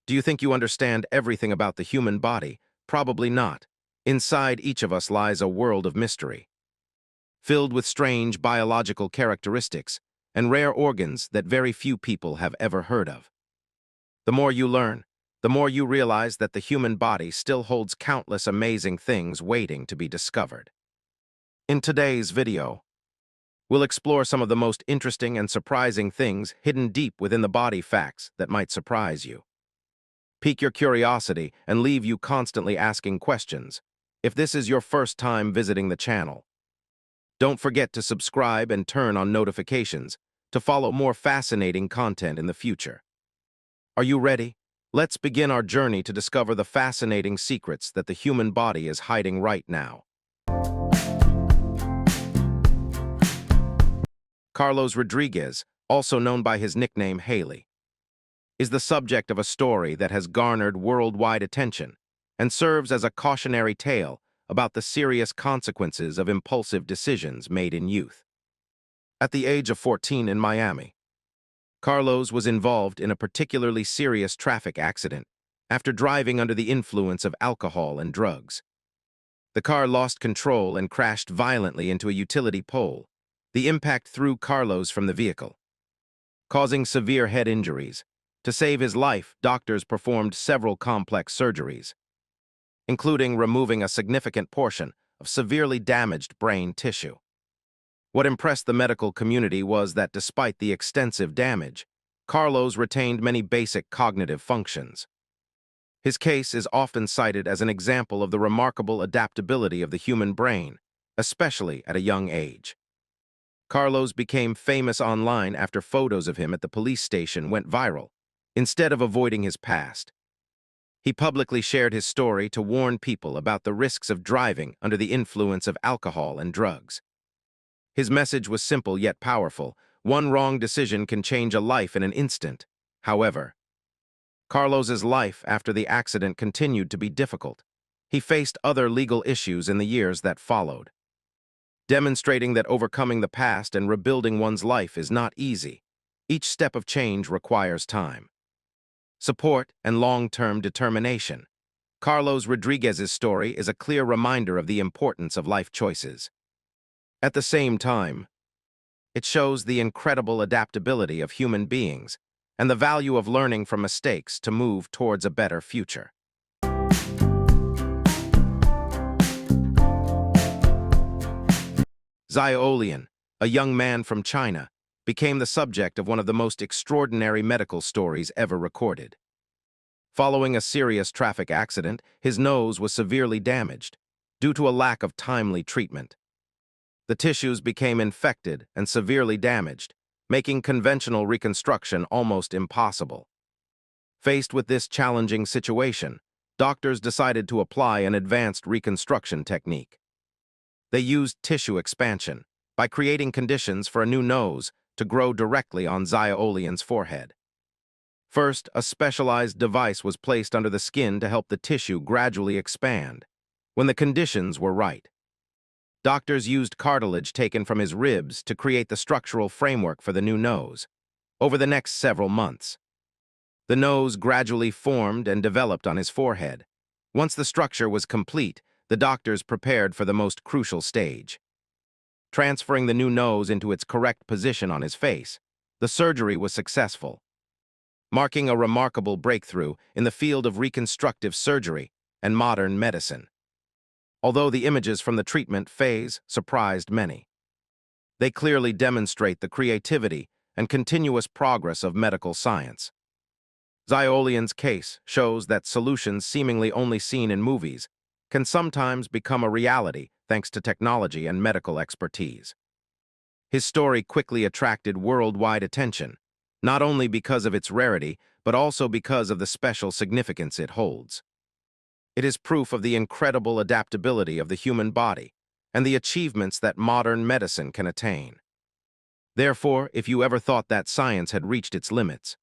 Do you think you understand everything about the human body? Probably not. Inside each of us lies a world of mystery, filled with strange biological characteristics and rare organs that very few people have ever heard of. The more you learn, the more you realize that the human body still holds countless amazing things waiting to be discovered. In today's video, we'll explore some of the most interesting and surprising things hidden deep within the body, facts that might surprise you, pique your curiosity, and leave you constantly asking questions. If this is your first time visiting the channel, don't forget to subscribe and turn on notifications to follow more fascinating content in the future. Are you ready? Let's begin our journey to discover the fascinating secrets that the human body is hiding right now. Carlos Rodriguez, also known by his nickname Haley, is the subject of a story that has garnered worldwide attention and serves as a cautionary tale about the serious consequences of impulsive decisions made in youth. At the age of 14 in Miami, Carlos was involved in a particularly serious traffic accident after driving under the influence of alcohol and drugs. The car lost control and crashed violently into a utility pole. The impact threw Carlos from the vehicle, causing severe head injuries. To save his life, doctors performed several complex surgeries, including removing a significant portion of severely damaged brain tissue. What impressed the medical community was that despite the extensive damage, Carlos retained many basic cognitive functions. His case is often cited as an example of the remarkable adaptability of the human brain, especially at a young age. Carlos became famous online after photos of him at the police station went viral. Instead of avoiding his past, he publicly shared his story to warn people about the risks of driving under the influence of alcohol and drugs. His message was simple yet powerful. One wrong decision can change a life in an instant. However, Carlos's life after the accident continued to be difficult. He faced other legal issues in the years that followed, demonstrating that overcoming the past and rebuilding one's life is not easy. Each step of change requires time, support, and long-term determination. Carlos Rodriguez's story is a clear reminder of the importance of life choices. At the same time, it shows the incredible adaptability of human beings and the value of learning from mistakes to move towards a better future. Xiaolian, a young man from China, became the subject of one of the most extraordinary medical stories ever recorded. Following a serious traffic accident, his nose was severely damaged due to a lack of timely treatment. The tissues became infected and severely damaged, making conventional reconstruction almost impossible. Faced with this challenging situation, doctors decided to apply an advanced reconstruction technique. They used tissue expansion by creating conditions for a new nose to grow directly on Xiaolian's forehead. First, a specialized device was placed under the skin to help the tissue gradually expand. When the conditions were right, doctors used cartilage taken from his ribs to create the structural framework for the new nose. Over the next several months, the nose gradually formed and developed on his forehead. Once the structure was complete, the doctors prepared for the most crucial stage, transferring the new nose into its correct position on his face. The surgery was successful, marking a remarkable breakthrough in the field of reconstructive surgery and modern medicine. Although the images from the treatment phase surprised many, they clearly demonstrate the creativity and continuous progress of medical science. Xiaolian's case shows that solutions seemingly only seen in movies can sometimes become a reality thanks to technology and medical expertise. His story quickly attracted worldwide attention, not only because of its rarity, but also because of the special significance it holds. It is proof of the incredible adaptability of the human body and the achievements that modern medicine can attain. Therefore, if you ever thought that science had reached its limits,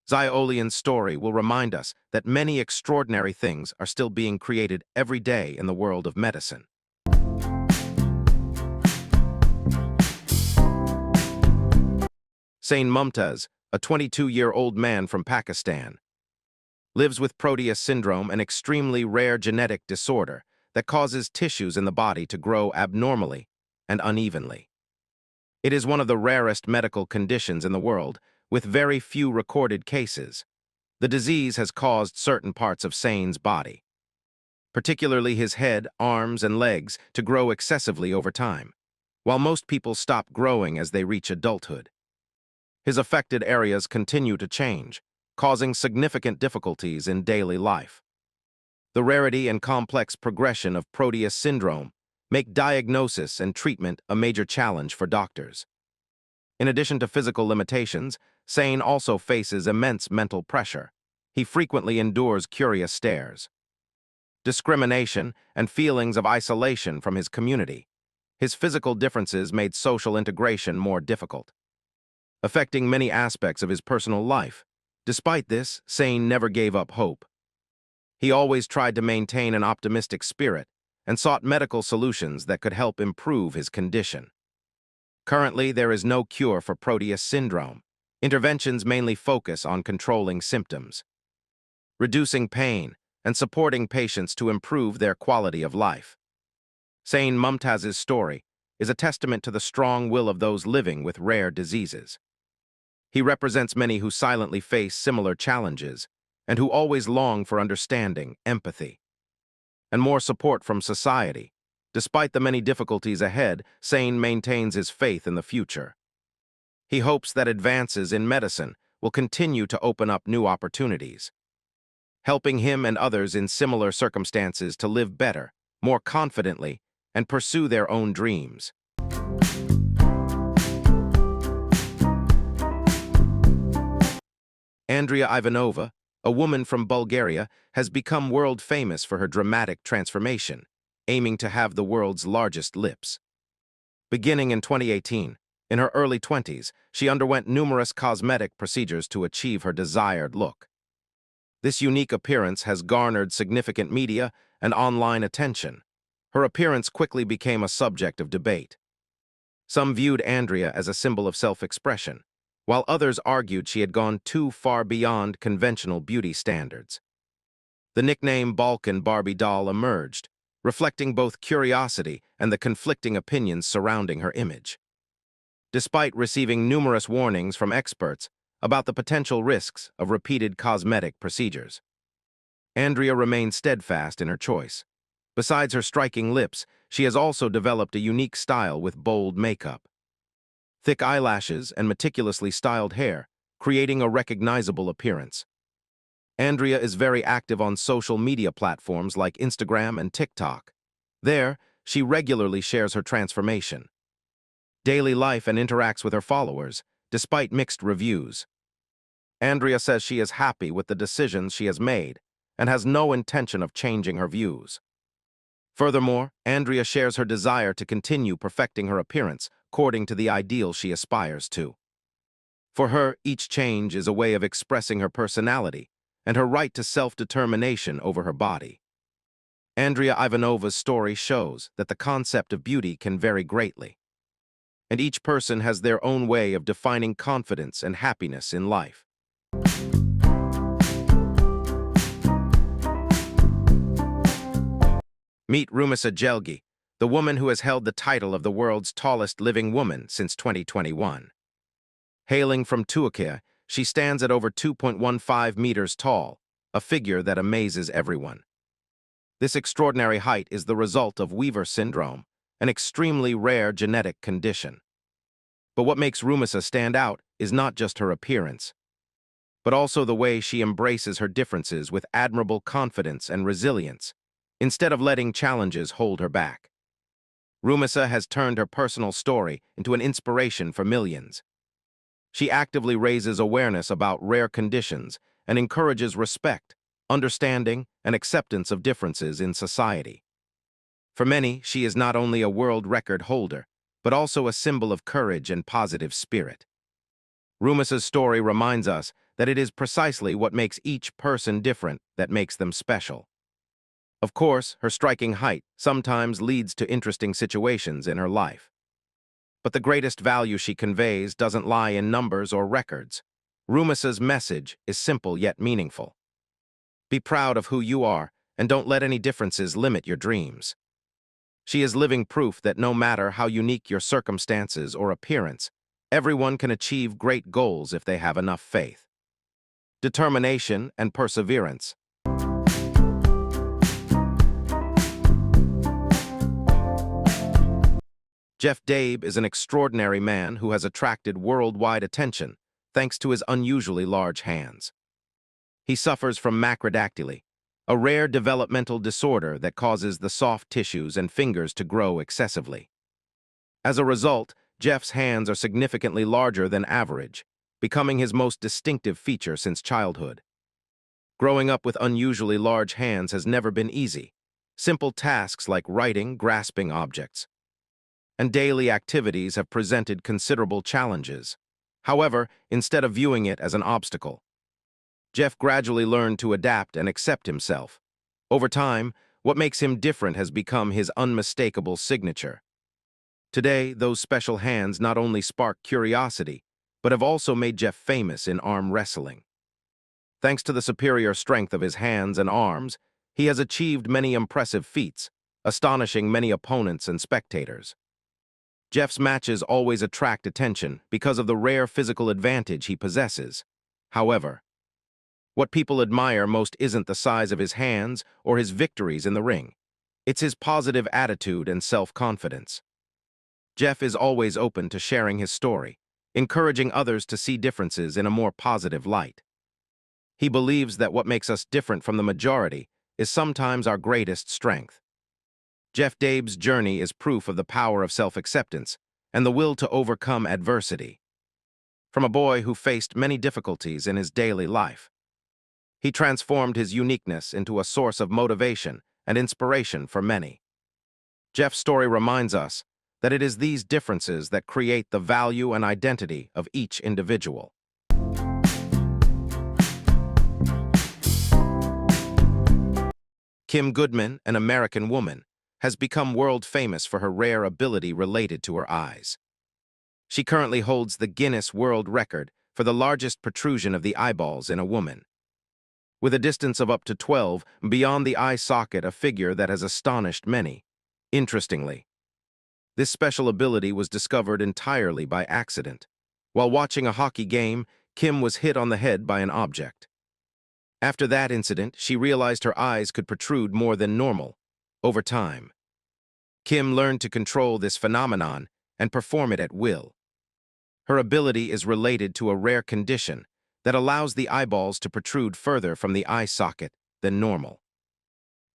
Xiaolian's story will remind us that many extraordinary things are still being created every day in the world of medicine. Sain Mumtaz, a 22-year-old man from Pakistan, lives with Proteus syndrome, an extremely rare genetic disorder that causes tissues in the body to grow abnormally and unevenly. It is one of the rarest medical conditions in the world, with very few recorded cases. The disease has caused certain parts of Sane's body, particularly his head, arms, and legs, to grow excessively over time, while most people stop growing as they reach adulthood. His affected areas continue to change, causing significant difficulties in daily life. The rarity and complex progression of Proteus syndrome make diagnosis and treatment a major challenge for doctors. In addition to physical limitations, Sane also faces immense mental pressure. He frequently endures curious stares, discrimination, and feelings of isolation from his community. His physical differences made social integration more difficult, affecting many aspects of his personal life. Despite this, Sane never gave up hope. He always tried to maintain an optimistic spirit and sought medical solutions that could help improve his condition. Currently, there is no cure for Proteus syndrome. Interventions mainly focus on controlling symptoms, reducing pain, and supporting patients to improve their quality of life. Sane Mumtaz's story is a testament to the strong will of those living with rare diseases. He represents many who silently face similar challenges and who always long for understanding, empathy, and more support from society. Despite the many difficulties ahead, Sane maintains his faith in the future. He hopes that advances in medicine will continue to open up new opportunities, helping him and others in similar circumstances to live better, more confidently, and pursue their own dreams. Andrea Ivanova, a woman from Bulgaria, has become world famous for her dramatic transformation, aiming to have the world's largest lips. Beginning in 2018, in her early 20s, she underwent numerous cosmetic procedures to achieve her desired look. This unique appearance has garnered significant media and online attention. Her appearance quickly became a subject of debate. Some viewed Andrea as a symbol of self-expression, while others argued she had gone too far beyond conventional beauty standards. The nickname Balkan Barbie doll emerged, reflecting both curiosity and the conflicting opinions surrounding her image. Despite receiving numerous warnings from experts about the potential risks of repeated cosmetic procedures, Andrea remained steadfast in her choice. Besides her striking lips, she has also developed a unique style with bold makeup, thick eyelashes, and meticulously styled hair, creating a recognizable appearance. Andrea is very active on social media platforms like Instagram and TikTok. There, she regularly shares her transformation, daily life, and interacts with her followers, despite mixed reviews. Andrea says she is happy with the decisions she has made and has no intention of changing her views. Furthermore, Andrea shares her desire to continue perfecting her appearance according to the ideal she aspires to. For her, each change is a way of expressing her personality and her right to self-determination over her body. Andrea Ivanova's story shows that the concept of beauty can vary greatly, and each person has their own way of defining confidence and happiness in life. Meet Rumisa Jelgi, the woman who has held the title of the world's tallest living woman since 2021. Hailing from Turkey, she stands at over 2.15 meters tall, a figure that amazes everyone. This extraordinary height is the result of Weaver syndrome, an extremely rare genetic condition. But what makes Rumisa stand out is not just her appearance, but also the way she embraces her differences with admirable confidence and resilience, instead of letting challenges hold her back. Rumisa has turned her personal story into an inspiration for millions. She actively raises awareness about rare conditions and encourages respect, understanding, and acceptance of differences in society. For many, she is not only a world record holder, but also a symbol of courage and positive spirit. Rumisa's story reminds us that it is precisely what makes each person different that makes them special. Of course, her striking height sometimes leads to interesting situations in her life. But the greatest value she conveys doesn't lie in numbers or records. Rumisa's message is simple yet meaningful. Be proud of who you are, and don't let any differences limit your dreams. She is living proof that no matter how unique your circumstances or appearance, everyone can achieve great goals if they have enough faith, determination, and perseverance. Jeff Dabe is an extraordinary man who has attracted worldwide attention thanks to his unusually large hands. He suffers from macrodactyly, a rare developmental disorder that causes the soft tissues and fingers to grow excessively. As a result, Jeff's hands are significantly larger than average, becoming his most distinctive feature since childhood. Growing up with unusually large hands has never been easy. Simple tasks like writing, grasping objects, and daily activities have presented considerable challenges. However, instead of viewing it as an obstacle, Jeff gradually learned to adapt and accept himself. Over time, what makes him different has become his unmistakable signature. Today, those special hands not only spark curiosity, but have also made Jeff famous in arm wrestling. Thanks to the superior strength of his hands and arms, he has achieved many impressive feats, astonishing many opponents and spectators. Jeff's matches always attract attention because of the rare physical advantage he possesses. However, what people admire most isn't the size of his hands or his victories in the ring. It's his positive attitude and self-confidence. Jeff is always open to sharing his story, encouraging others to see differences in a more positive light. He believes that what makes us different from the majority is sometimes our greatest strength. Jeff Dabe's journey is proof of the power of self-acceptance and the will to overcome adversity. From a boy who faced many difficulties in his daily life, he transformed his uniqueness into a source of motivation and inspiration for many. Jeff's story reminds us that it is these differences that create the value and identity of each individual. Kim Goodman, an American woman, has become world famous for her rare ability related to her eyes. She currently holds the Guinness World Record for the largest protrusion of the eyeballs in a woman, with a distance of up to 12 beyond the eye socket, a figure that has astonished many. Interestingly, this special ability was discovered entirely by accident. While watching a hockey game, Kim was hit on the head by an object. After that incident, she realized her eyes could protrude more than normal. Over time, Kim learned to control this phenomenon and perform it at will. Her ability is related to a rare condition that allows the eyeballs to protrude further from the eye socket than normal.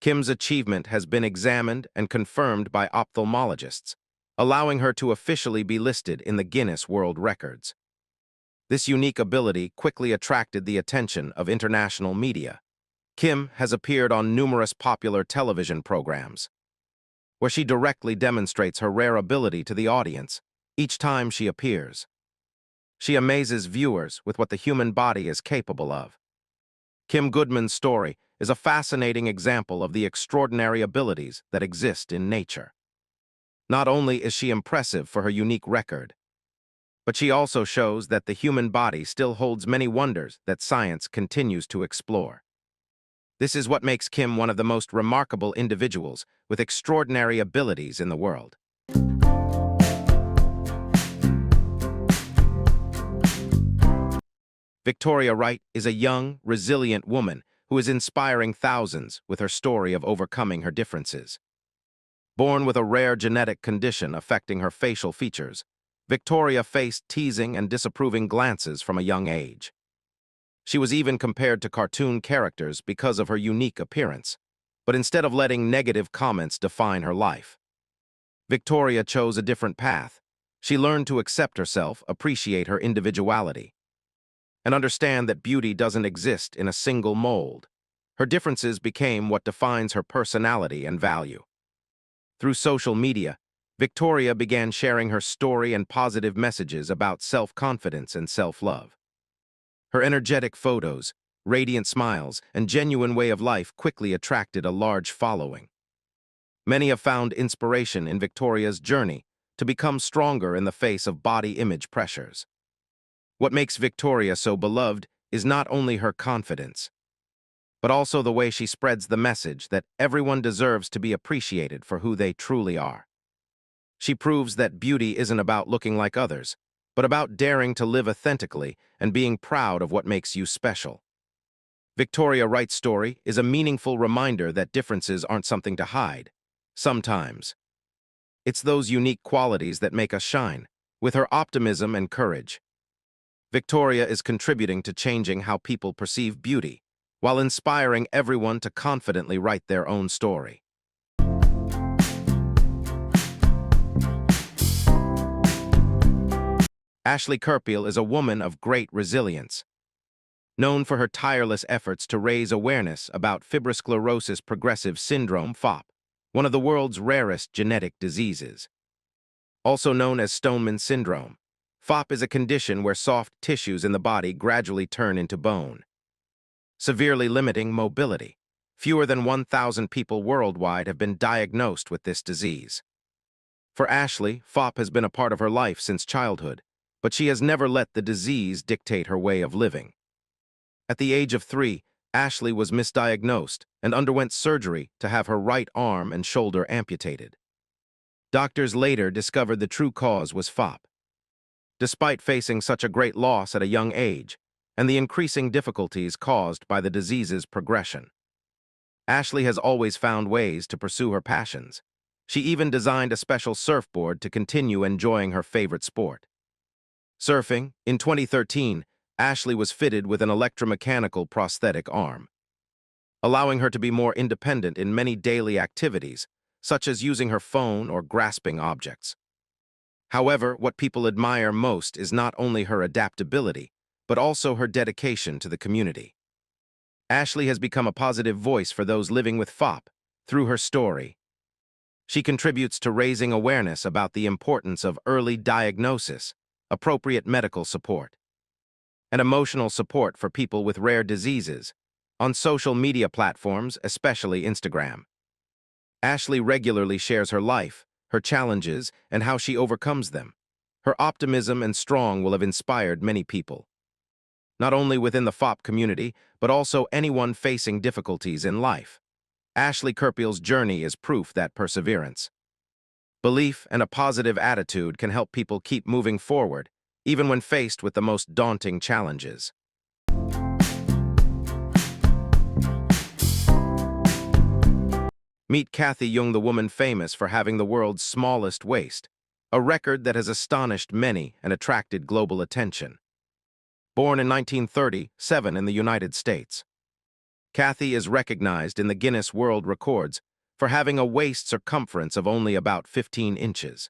Kim's achievement has been examined and confirmed by ophthalmologists, allowing her to officially be listed in the Guinness World Records. This unique ability quickly attracted the attention of international media. Kim has appeared on numerous popular television programs, where she directly demonstrates her rare ability to the audience each time she appears. She amazes viewers with what the human body is capable of. Kim Goodman's story is a fascinating example of the extraordinary abilities that exist in nature. Not only is she impressive for her unique record, but she also shows that the human body still holds many wonders that science continues to explore. This is what makes Kim one of the most remarkable individuals with extraordinary abilities in the world. Victoria Wright is a young, resilient woman who is inspiring thousands with her story of overcoming her differences. Born with a rare genetic condition affecting her facial features, Victoria faced teasing and disapproving glances from a young age. She was even compared to cartoon characters because of her unique appearance, but instead of letting negative comments define her life, Victoria chose a different path. She learned to accept herself, appreciate her individuality, and understand that beauty doesn't exist in a single mold. Her differences became what defines her personality and value. Through social media, Victoria began sharing her story and positive messages about self-confidence and self-love. Her energetic photos, radiant smiles, and genuine way of life quickly attracted a large following. Many have found inspiration in Victoria's journey to become stronger in the face of body image pressures. What makes Victoria so beloved is not only her confidence, but also the way she spreads the message that everyone deserves to be appreciated for who they truly are. She proves that beauty isn't about looking like others, but about daring to live authentically and being proud of what makes you special. Victoria Wright's story is a meaningful reminder that differences aren't something to hide. Sometimes, it's those unique qualities that make us shine. With her optimism and courage, Victoria is contributing to changing how people perceive beauty, while inspiring everyone to confidently write their own story. Ashley Kerpiel is a woman of great resilience. Known for her tireless efforts to raise awareness about fibrosclerosis progressive syndrome (FOP), one of the world's rarest genetic diseases. Also known as Stoneman syndrome, FOP is a condition where soft tissues in the body gradually turn into bone, severely limiting mobility. Fewer than 1,000 people worldwide have been diagnosed with this disease. For Ashley, FOP has been a part of her life since childhood, but she has never let the disease dictate her way of living. At the age of 3, Ashley was misdiagnosed and underwent surgery to have her right arm and shoulder amputated. Doctors later discovered the true cause was FOP. Despite facing such a great loss at a young age and the increasing difficulties caused by the disease's progression, Ashley has always found ways to pursue her passions. She even designed a special surfboard to continue enjoying her favorite sport. Surfing. In 2013, Ashley was fitted with an electromechanical prosthetic arm, allowing her to be more independent in many daily activities, such as using her phone or grasping objects. However, what people admire most is not only her adaptability, but also her dedication to the community. Ashley has become a positive voice for those living with FOP through her story. She contributes to raising awareness about the importance of early diagnosis, appropriate medical support, and emotional support for people with rare diseases on social media platforms, especially Instagram. Ashley regularly shares her life, her challenges, and how she overcomes them. Her optimism and strong will have inspired many people, not only within the FOP community, but also anyone facing difficulties in life. Ashley Kerpiel's journey is proof that perseverance, belief, and a positive attitude can help people keep moving forward, even when faced with the most daunting challenges. Meet Kathy Jung, the woman famous for having the world's smallest waist, a record that has astonished many and attracted global attention. Born in 1937 in the United States, Kathy is recognized in the Guinness World Records for having a waist circumference of only about 15 inches.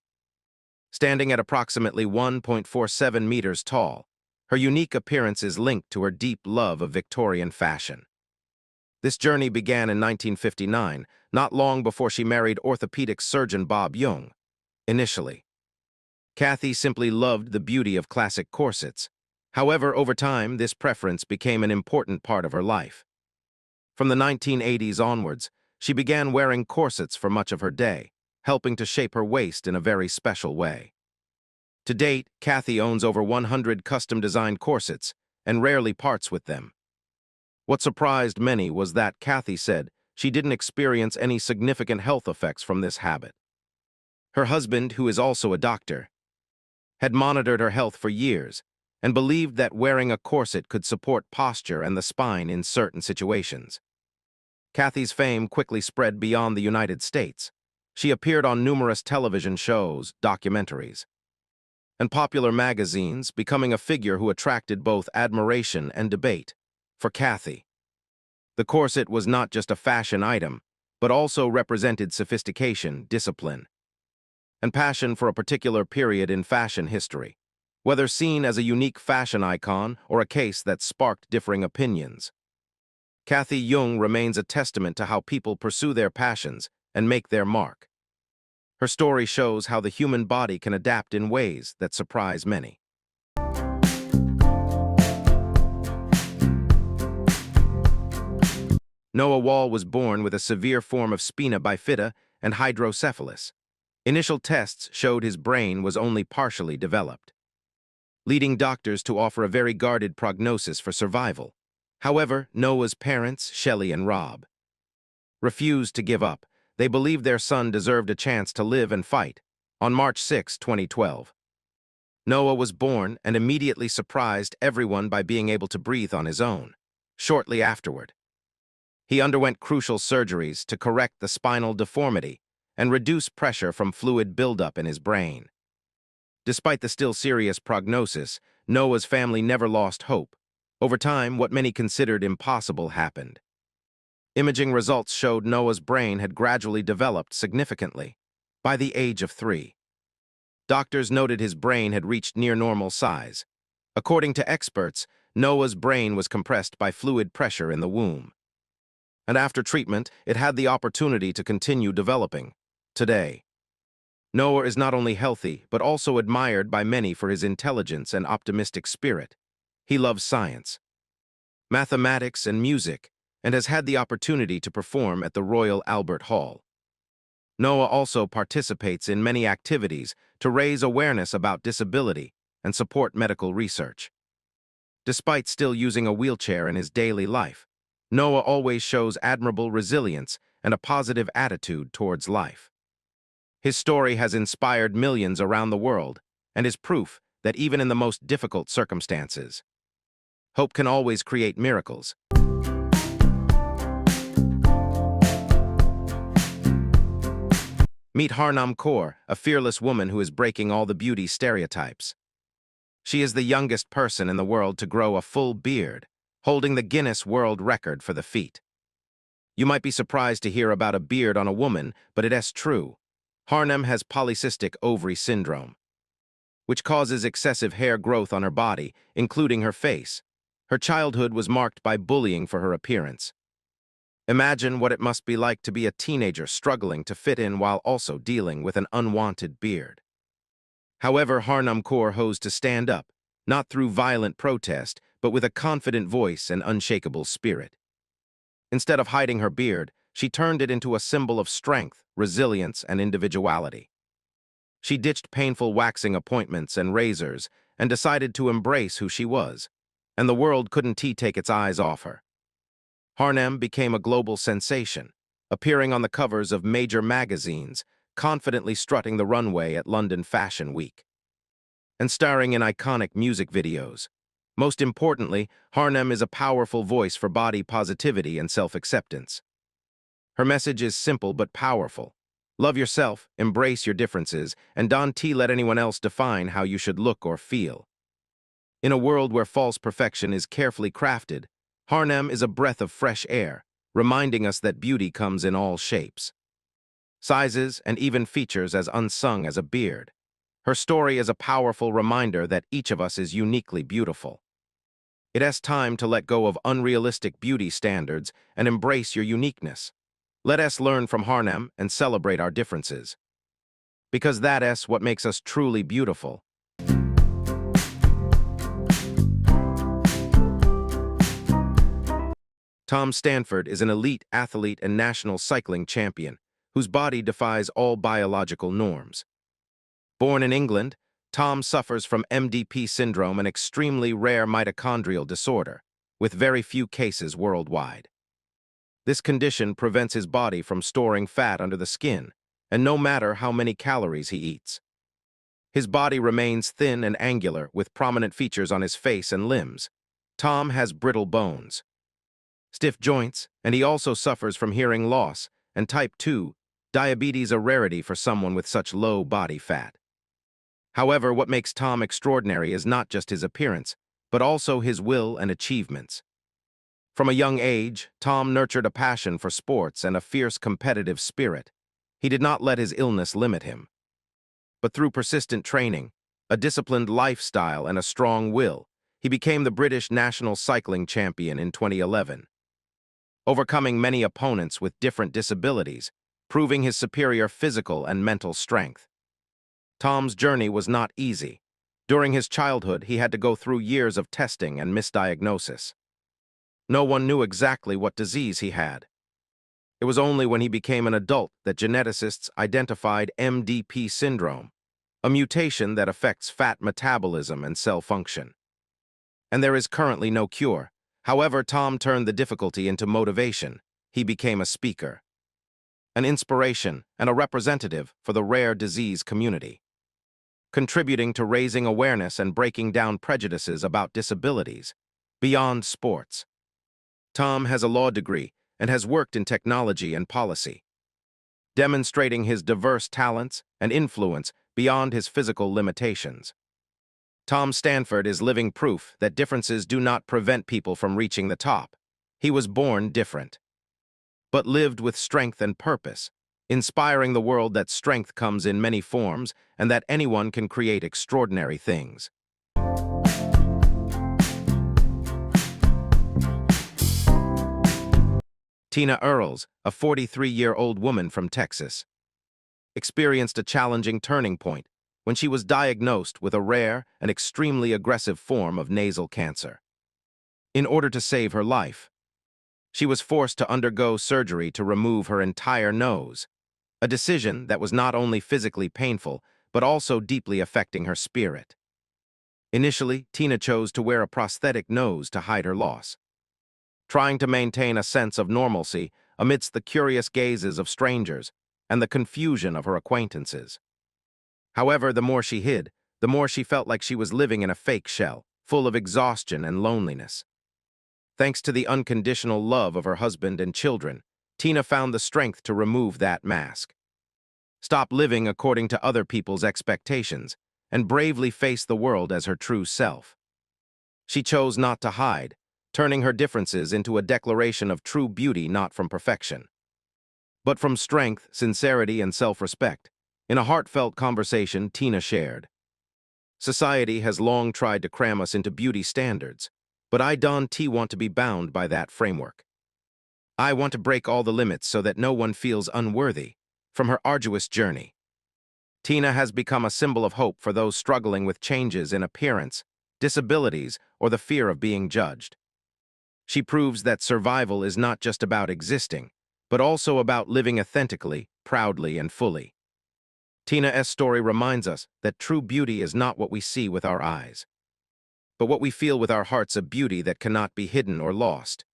Standing at approximately 1.47 meters tall, her unique appearance is linked to her deep love of Victorian fashion. This journey began in 1959, not long before she married orthopedic surgeon Bob Jung. Initially, Kathy simply loved the beauty of classic corsets. However, over time, this preference became an important part of her life. From the 1980s onwards, she began wearing corsets for much of her day, helping to shape her waist in a very special way. To date, Kathy owns over 100 custom-designed corsets and rarely parts with them. What surprised many was that Kathy said she didn't experience any significant health effects from this habit. Her husband, who is also a doctor, had monitored her health for years and believed that wearing a corset could support posture and the spine in certain situations. Kathy's fame quickly spread beyond the United States. She appeared on numerous television shows, documentaries, and popular magazines, becoming a figure who attracted both admiration and debate. For Kathy, the corset was not just a fashion item, but also represented sophistication, discipline, and passion for a particular period in fashion history. Whether seen as a unique fashion icon or a case that sparked differing opinions, Kathy Jung remains a testament to how people pursue their passions and make their mark. Her story shows how the human body can adapt in ways that surprise many. Noah Wall was born with a severe form of spina bifida and hydrocephalus. Initial tests showed his brain was only partially developed, leading doctors to offer a very guarded prognosis for survival. However, Noah's parents, Shelley and Rob, refused to give up. They believed their son deserved a chance to live and fight. On March 6, 2012, Noah was born and immediately surprised everyone by being able to breathe on his own. Shortly afterward, he underwent crucial surgeries to correct the spinal deformity and reduce pressure from fluid buildup in his brain. Despite the still serious prognosis, Noah's family never lost hope. Over time, what many considered impossible happened. Imaging results showed Noah's brain had gradually developed significantly. By the age of 3, doctors noted his brain had reached near normal size. According to experts, Noah's brain was compressed by fluid pressure in the womb. And after treatment, it had the opportunity to continue developing. Today, Noah is not only healthy, but also admired by many for his intelligence and optimistic spirit. He loves science, mathematics, and music, and has had the opportunity to perform at the Royal Albert Hall. Noah also participates in many activities to raise awareness about disability and support medical research. Despite still using a wheelchair in his daily life, Noah always shows admirable resilience and a positive attitude towards life. His story has inspired millions around the world and is proof that even in the most difficult circumstances, hope can always create miracles. Meet Harnam Kaur, a fearless woman who is breaking all the beauty stereotypes. She is the youngest person in the world to grow a full beard, holding the Guinness World Record for the feat. You might be surprised to hear about a beard on a woman, but it is true. Harnam has polycystic ovary syndrome, which causes excessive hair growth on her body, including her face. Her childhood was marked by bullying for her appearance. Imagine what it must be like to be a teenager struggling to fit in while also dealing with an unwanted beard. However, Harnam Kaur chose to stand up, not through violent protest, but with a confident voice and unshakable spirit. Instead of hiding her beard, she turned it into a symbol of strength, resilience, and individuality. She ditched painful waxing appointments and razors and decided to embrace who she was, and the world couldn't take its eyes off her. Harnam became a global sensation, appearing on the covers of major magazines, confidently strutting the runway at London Fashion Week, and starring in iconic music videos. Most importantly, Harnam is a powerful voice for body positivity and self-acceptance. Her message is simple but powerful. Love yourself, embrace your differences, and don't let anyone else define how you should look or feel. In a world where false perfection is carefully crafted, Harnam is a breath of fresh air, reminding us that beauty comes in all shapes, sizes, and even features as unsung as a beard. Her story is a powerful reminder that each of us is uniquely beautiful. It is time to let go of unrealistic beauty standards and embrace your uniqueness. Let us learn from Harnam and celebrate our differences, because that is what makes us truly beautiful. Tom Stanford is an elite athlete and national cycling champion whose body defies all biological norms. Born in England, Tom suffers from MDP syndrome, an extremely rare mitochondrial disorder, with very few cases worldwide. This condition prevents his body from storing fat under the skin, and no matter how many calories he eats, his body remains thin and angular with prominent features on his face and limbs. Tom has brittle bones, stiff joints, and he also suffers from hearing loss and type 2 diabetes, a rarity for someone with such low body fat. However, what makes Tom extraordinary is not just his appearance, but also his will and achievements. From a young age, Tom nurtured a passion for sports and a fierce competitive spirit. He did not let his illness limit him, but through persistent training, a disciplined lifestyle, and a strong will, he became the British national cycling champion in 2011, overcoming many opponents with different disabilities, proving his superior physical and mental strength. Tom's journey was not easy. During his childhood, he had to go through years of testing and misdiagnosis. No one knew exactly what disease he had. It was only when he became an adult that geneticists identified MDP syndrome, a mutation that affects fat metabolism and cell function. And there is currently no cure. However, Tom turned the difficulty into motivation. He became a speaker, an inspiration, and a representative for the rare disease community, contributing to raising awareness and breaking down prejudices about disabilities. Beyond sports, Tom has a law degree and has worked in technology and policy, demonstrating his diverse talents and influence beyond his physical limitations. Tom Stanford is living proof that differences do not prevent people from reaching the top. He was born different, but lived with strength and purpose, inspiring the world that strength comes in many forms and that anyone can create extraordinary things. Tina Earls, a 43-year-old woman from Texas, experienced a challenging turning point when she was diagnosed with a rare and extremely aggressive form of nasal cancer. In order to save her life, she was forced to undergo surgery to remove her entire nose, a decision that was not only physically painful but also deeply affecting her spirit. Initially, Tina chose to wear a prosthetic nose to hide her loss, trying to maintain a sense of normalcy amidst the curious gazes of strangers and the confusion of her acquaintances. However, the more she hid, the more she felt like she was living in a fake shell, full of exhaustion and loneliness. Thanks to the unconditional love of her husband and children, Tina found the strength to remove that mask, stop living according to other people's expectations, and bravely face the world as her true self. She chose not to hide, turning her differences into a declaration of true beauty not from perfection, but from strength, sincerity, and self-respect. In a heartfelt conversation, Tina shared, "Society has long tried to cram us into beauty standards, but I don't want to be bound by that framework. I want to break all the limits so that no one feels unworthy." From her arduous journey, Tina has become a symbol of hope for those struggling with changes in appearance, disabilities, or the fear of being judged. She proves that survival is not just about existing, but also about living authentically, proudly, and fully. Tina's story reminds us that true beauty is not what we see with our eyes, but what we feel with our hearts, a beauty that cannot be hidden or lost.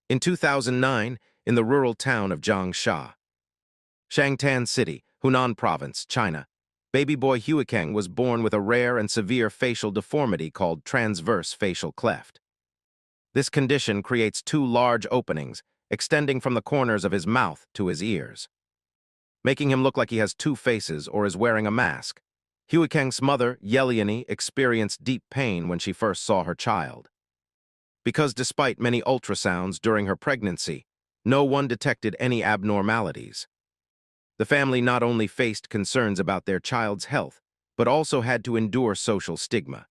In 2009, in the rural town of Jiangsha, Shangtan City, Hunan Province, China, baby boy Huikeng was born with a rare and severe facial deformity called transverse facial cleft. This condition creates two large openings extending from the corners of his mouth to his ears, making him look like he has two faces or is wearing a mask. Huikeng's mother, Yeliani, experienced deep pain when she first saw her child, because despite many ultrasounds during her pregnancy, no one detected any abnormalities. The family not only faced concerns about their child's health, but also had to endure social stigma,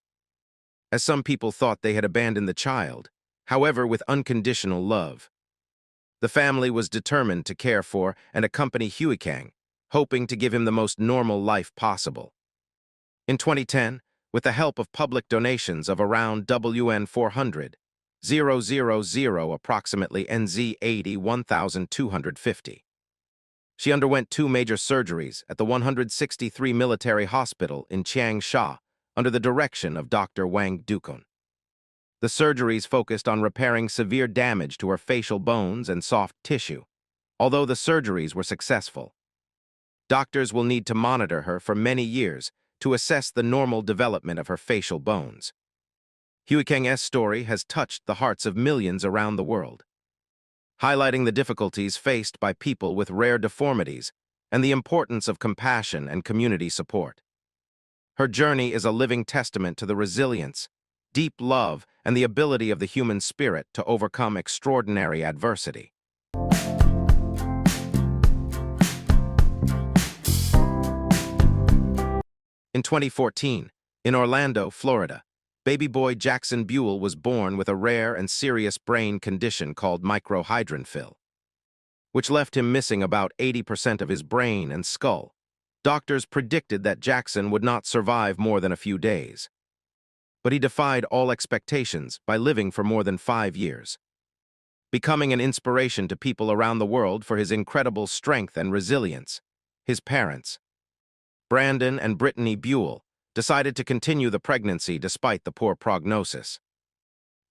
as some people thought they had abandoned the child. However, with unconditional love, the family was determined to care for and accompany Huikeng, hoping to give him the most normal life possible. In 2010, with the help of public donations of around WN400,000 approximately NZ 1,250, she underwent two major surgeries at the 163 Military Hospital in Changsha under the direction of Dr. Wang Dukun. The surgeries focused on repairing severe damage to her facial bones and soft tissue. Although the surgeries were successful, doctors will need to monitor her for many years to assess the normal development of her facial bones. Huikeng's story has touched the hearts of millions around the world, highlighting the difficulties faced by people with rare deformities and the importance of compassion and community support. Her journey is a living testament to the resilience, deep love, and the ability of the human spirit to overcome extraordinary adversity. In 2014, in Orlando, Florida, baby boy Jackson Buell was born with a rare and serious brain condition called microhydranphil, which left him missing about 80% of his brain and skull. Doctors predicted that Jackson would not survive more than a few days, but he defied all expectations by living for more than 5 years, becoming an inspiration to people around the world for his incredible strength and resilience. His parents, Brandon and Brittany Buell, decided to continue the pregnancy despite the poor prognosis.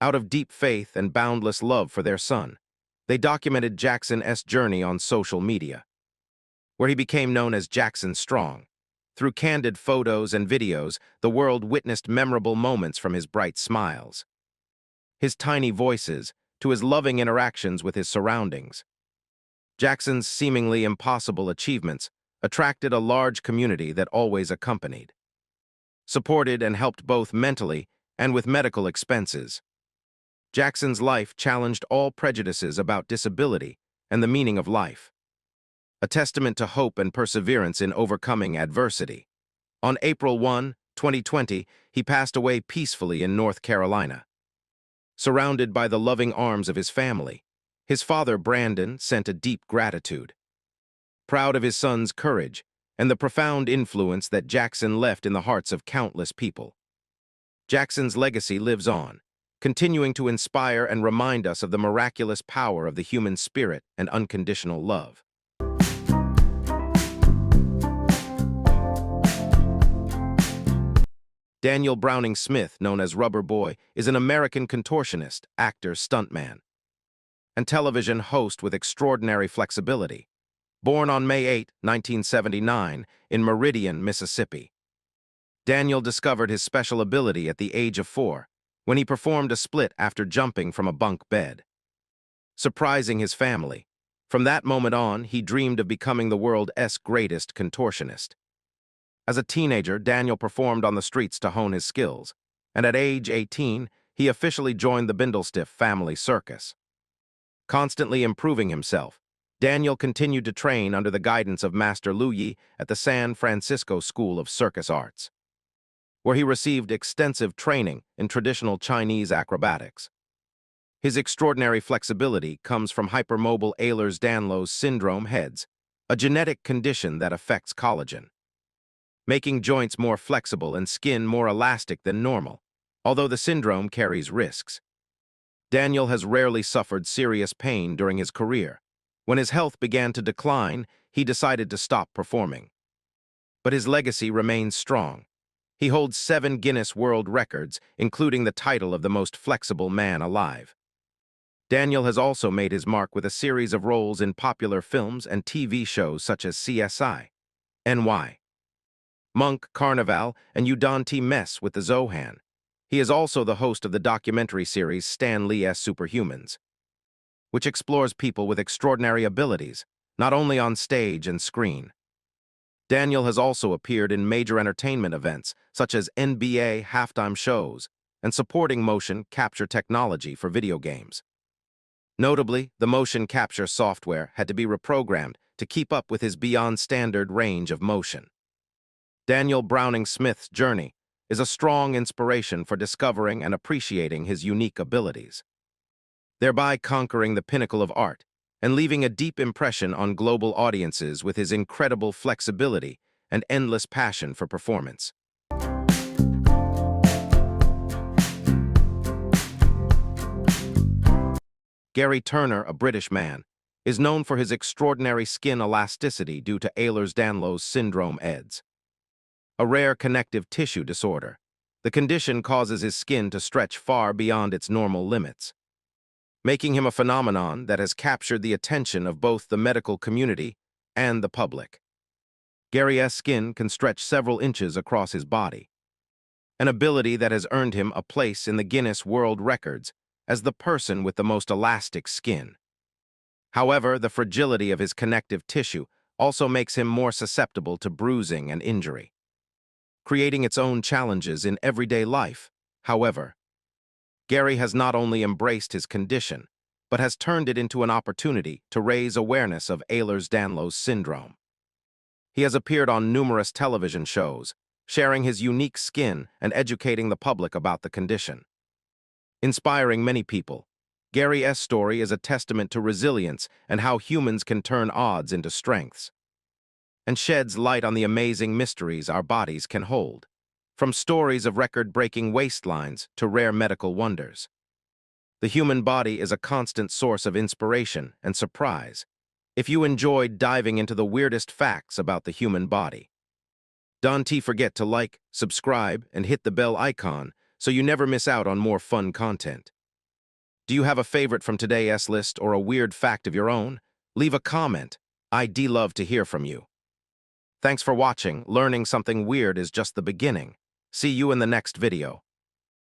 Out of deep faith and boundless love for their son, they documented Jackson's journey on social media, where he became known as Jackson Strong. Through candid photos and videos, the world witnessed memorable moments from his bright smiles, his tiny voices, to his loving interactions with his surroundings. Jackson's seemingly impossible achievements attracted a large community that always accompanied, supported and helped both mentally and with medical expenses. Jackson's life challenged all prejudices about disability and the meaning of life, a testament to hope and perseverance in overcoming adversity. On April 1, 2020, he passed away peacefully in North Carolina. Surrounded by the loving arms of his family, his father, Brandon, sent a deep gratitude, proud of his son's courage and the profound influence that Jackson left in the hearts of countless people. Jackson's legacy lives on, continuing to inspire and remind us of the miraculous power of the human spirit and unconditional love. Daniel Browning Smith, known as Rubber Boy, is an American contortionist, actor, stuntman, and television host with extraordinary flexibility. Born on May 8, 1979, in Meridian, Mississippi, Daniel discovered his special ability at the age of 4, when he performed a split after jumping from a bunk bed, surprising his family. From that moment on, he dreamed of becoming the world's greatest contortionist. As a teenager, Daniel performed on the streets to hone his skills, and at age 18, he officially joined the Bindlestiff family circus. Constantly improving himself, Daniel continued to train under the guidance of Master Lu Yi at the San Francisco School of Circus Arts, where he received extensive training in traditional Chinese acrobatics. His extraordinary flexibility comes from hypermobile Ehlers-Danlos syndrome heads, a genetic condition that affects collagen, making joints more flexible and skin more elastic than normal, although the syndrome carries risks. Daniel has rarely suffered serious pain during his career. When his health began to decline, he decided to stop performing. But his legacy remains strong. He holds 7 Guinness World Records, including the title of the most flexible man alive. Daniel has also made his mark with a series of roles in popular films and TV shows such as CSI, NY, Monk, Carnival, and Udanti Mess with the Zohan. He is also the host of the documentary series Stan Lee's Superhumans, which explores people with extraordinary abilities, not only on stage and screen. Daniel has also appeared in major entertainment events, such as NBA halftime shows, and supporting motion capture technology for video games. Notably, the motion capture software had to be reprogrammed to keep up with his beyond standard range of motion. Daniel Browning Smith's journey is a strong inspiration for discovering and appreciating his unique abilities, thereby conquering the pinnacle of art and leaving a deep impression on global audiences with his incredible flexibility and endless passion for performance. Gary Turner, a British man, is known for his extraordinary skin elasticity due to Ehlers-Danlos syndrome (EDS), a rare connective tissue disorder. The condition causes his skin to stretch far beyond its normal limits, making him a phenomenon that has captured the attention of both the medical community and the public. Gary's skin can stretch several inches across his body, an ability that has earned him a place in the Guinness World Records as the person with the most elastic skin. However, the fragility of his connective tissue also makes him more susceptible to bruising and injury, creating its own challenges in everyday life. However, Gary has not only embraced his condition, but has turned it into an opportunity to raise awareness of Ehlers-Danlos syndrome. He has appeared on numerous television shows, sharing his unique skin and educating the public about the condition. Inspiring many people, Gary's story is a testament to resilience and how humans can turn odds into strengths, and sheds light on the amazing mysteries our bodies can hold, from stories of record-breaking waistlines to rare medical wonders. The human body is a constant source of inspiration and surprise. If you enjoyed diving into the weirdest facts about the human body, Don't forget to like, subscribe, and hit the bell icon so you never miss out on more fun content. Do you have a favorite from today's list or a weird fact of your own? Leave a comment. I'd love to hear from you. Thanks for watching. Learning something weird is just the beginning. See you in the next video.